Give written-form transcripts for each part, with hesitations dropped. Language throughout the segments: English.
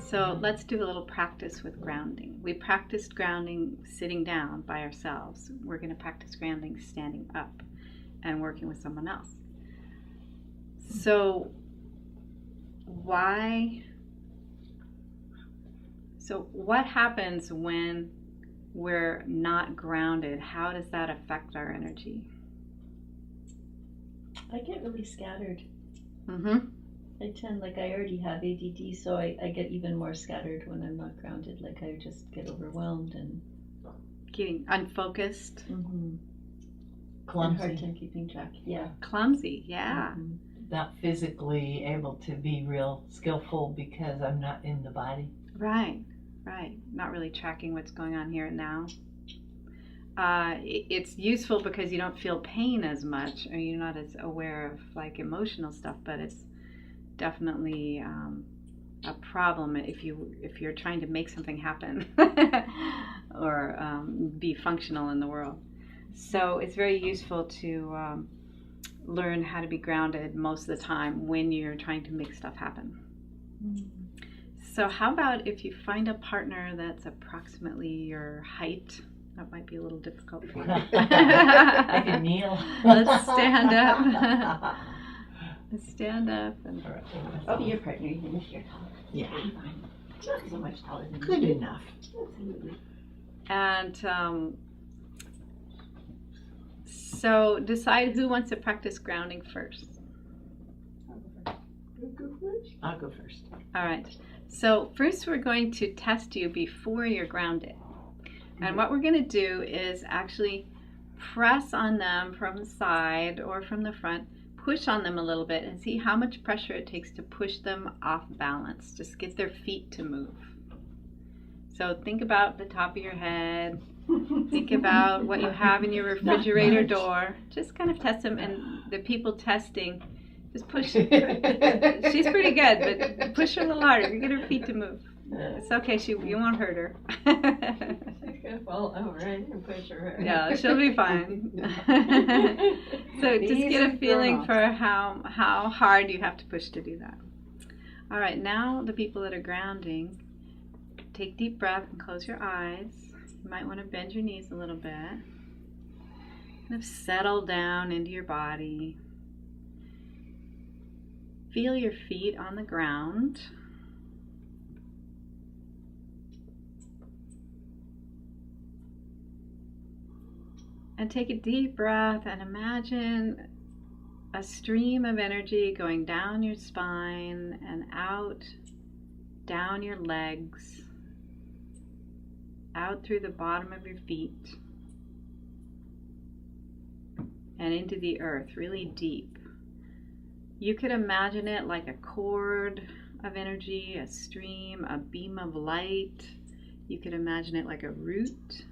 So let's do a little practice with grounding. We practiced grounding sitting down by ourselves. We're going to practice grounding standing up and working with someone else. So what happens when we're not grounded? How does that affect our energy? I get really scattered. Mm-hmm. I tend, like, I already have ADD, so I get even more scattered when I'm not grounded. Like, I just get overwhelmed and Getting unfocused. and Clumsy. hard time keeping track. Yeah. Clumsy, yeah. Not physically able to be real skillful because I'm not in the body. Right. Not really tracking what's going on here and now. It's useful because you don't feel pain as much, or you're not as aware of like emotional stuff, but it's definitely a problem if you're trying to make something happen or be functional in the world. So it's very useful to learn how to be grounded most of the time when you're trying to make stuff happen. So how about if you find a partner that's approximately your height? That might be a little difficult for you. I can kneel. Let's stand up. Let's stand up. And I'll be your partner even if you're taller. Yeah. Fine. Not so much taller than Good me. enough. Absolutely. And so decide who wants to practice grounding first. I'll go first. All right. So first we're going to test you before you're grounded. And what we're going to do is actually press on them from the side or from the front, push on them a little bit and see how much pressure it takes to push them off balance. Just get their feet to move. So think about the top of your head. Think about what you have in your refrigerator door. Just kind of test them, and the people testing, just push. She's pretty good, but push her a little harder. You get her feet to move. It's okay. You won't hurt her. Well, right, and push her. Yeah, she'll be fine. So just get a feeling for how hard you have to push to do that. All right, now the people that are grounding, take deep breath and close your eyes. You might want to bend your knees a little bit. Kind of settle down into your body. Feel your feet on the ground. And take a deep breath and imagine a stream of energy going down your spine and out, down your legs, out through the bottom of your feet, and into the earth, really deep. You could imagine it like a cord of energy, a stream, a beam of light. You could imagine it like a root.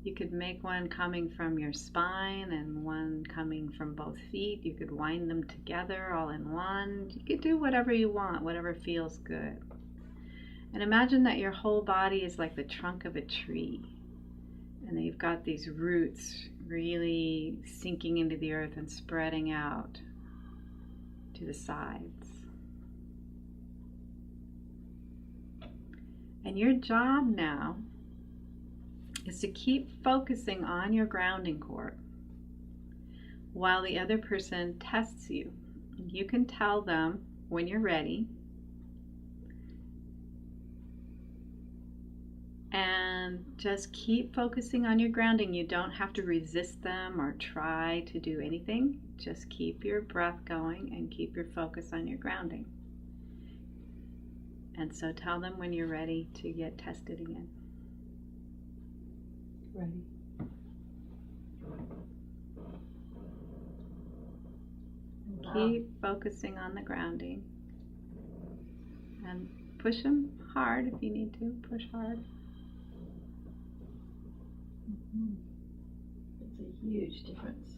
You could make one coming from your spine and one coming from both feet. You could wind them together all in one. You could do whatever you want, whatever feels good. And imagine that your whole body is like the trunk of a tree. And that you've got these roots really sinking into the earth and spreading out to the sides. And your job now is to keep focusing on your grounding cord while the other person tests you. You can tell them when you're ready, and just keep focusing on your grounding. You don't have to resist them or try to do anything. Just keep your breath going and keep your focus on your grounding. And so tell them when you're ready to get tested again. Ready. Keep focusing on the grounding. And push them hard if you need to. Push hard. It's a huge difference.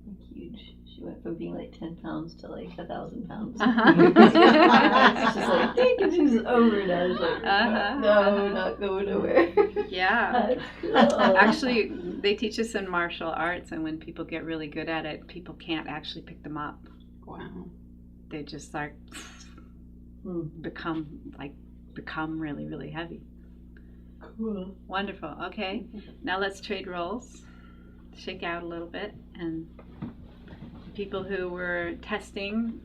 Like huge. She went from being like 10 pounds to like 1,000 pounds. Uh-huh. It's just like, ding, and she's over now. She's like, Uh-huh. no, not going nowhere. Yeah. That's cool. Actually, they teach us in martial arts, and when people get really good at it, people can't actually pick them up. Wow. They just like become really, really heavy. Cool. Wonderful. Okay, now let's trade roles. Shake out a little bit, and people who were testing,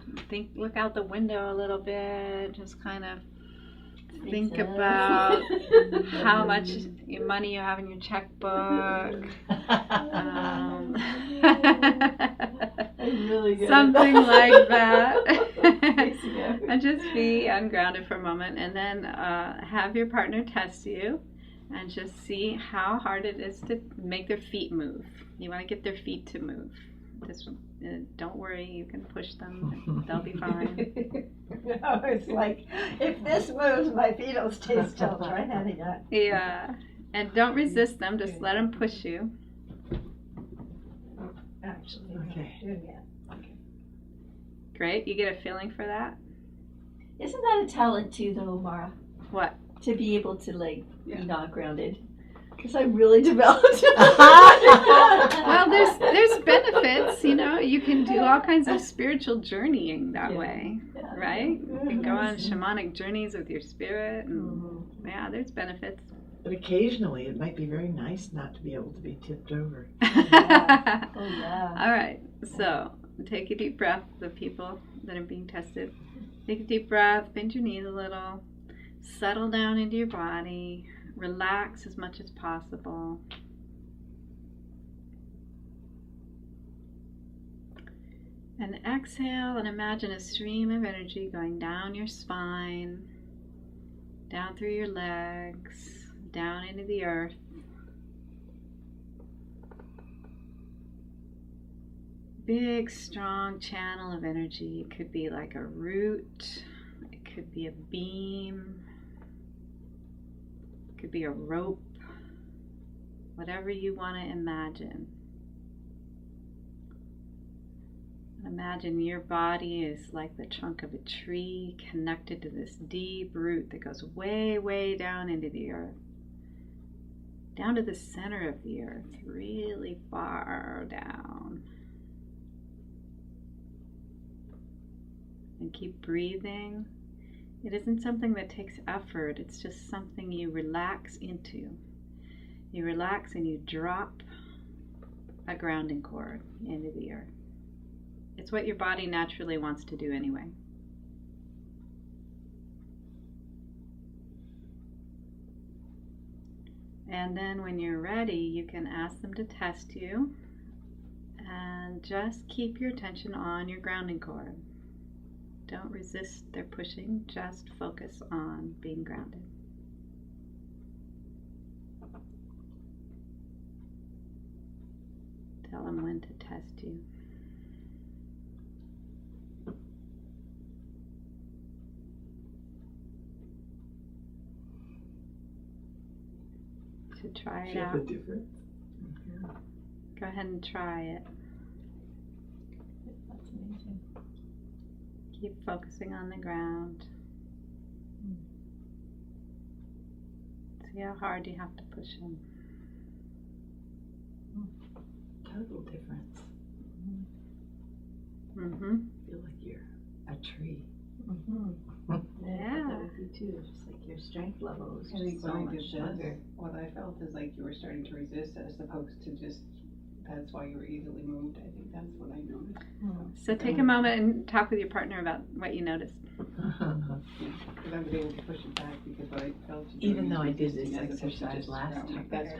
look out the window a little bit. Just kind of think about how much money you have in your checkbook. I'm really good Something like that. Yeah. And just be ungrounded for a moment, and then have your partner test you and just see how hard it is to make their feet move. You want to get their feet to move. Don't worry, you can push them. They'll be fine. No, it's like, if this moves, my feet will stay still. Try that again. Yeah. And don't resist them. Just let them push you. Actually, Okay. doing it. Great. You get a feeling for that? Isn't that a talent too, though, Mara? What? To be able to like Yeah. be not grounded. Because I really developed. Well, there's benefits, you know. You can do all kinds of spiritual journeying that way, Yeah. right? You can go on shamanic journeys with your spirit, and yeah, there's benefits. But occasionally it might be very nice not to be able to be tipped over. Oh yeah. All right, so take a deep breath, the people that are being tested. Take a deep breath, bend your knees a little, settle down into your body, relax as much as possible. And exhale and imagine a stream of energy going down your spine, down through your legs, down into the earth. Big, strong channel of energy. It could be like a root, it could be a beam, it could be a rope, whatever you want to imagine. Imagine your body is like the trunk of a tree connected to this deep root that goes way, way down into the earth. Down to the center of the earth, really far down. And keep breathing. It isn't something that takes effort, it's just something you relax into. You relax and you drop a grounding cord into the earth. It's what your body naturally wants to do anyway. And then when you're ready, you can ask them to test you and just keep your attention on your grounding cord. Don't resist their pushing, just focus on being grounded. Tell them when to test you. To try it Feel out. the difference? Go ahead and try it. That's amazing. Keep focusing on the ground. See how hard you have to push them. Total difference. Mm-hmm. Feel like you're a tree. Yeah. That would be too. Just like your strength level is I think just so when I much did this, stronger. what I felt is like you were starting to resist as opposed to just, that's why you were easily moved. I think that's what I noticed. So take a moment and talk with your partner about what you noticed. Because I was able to push it back because what I felt. Even though I did resisting this as opposed to exercise just last grounding. time. That's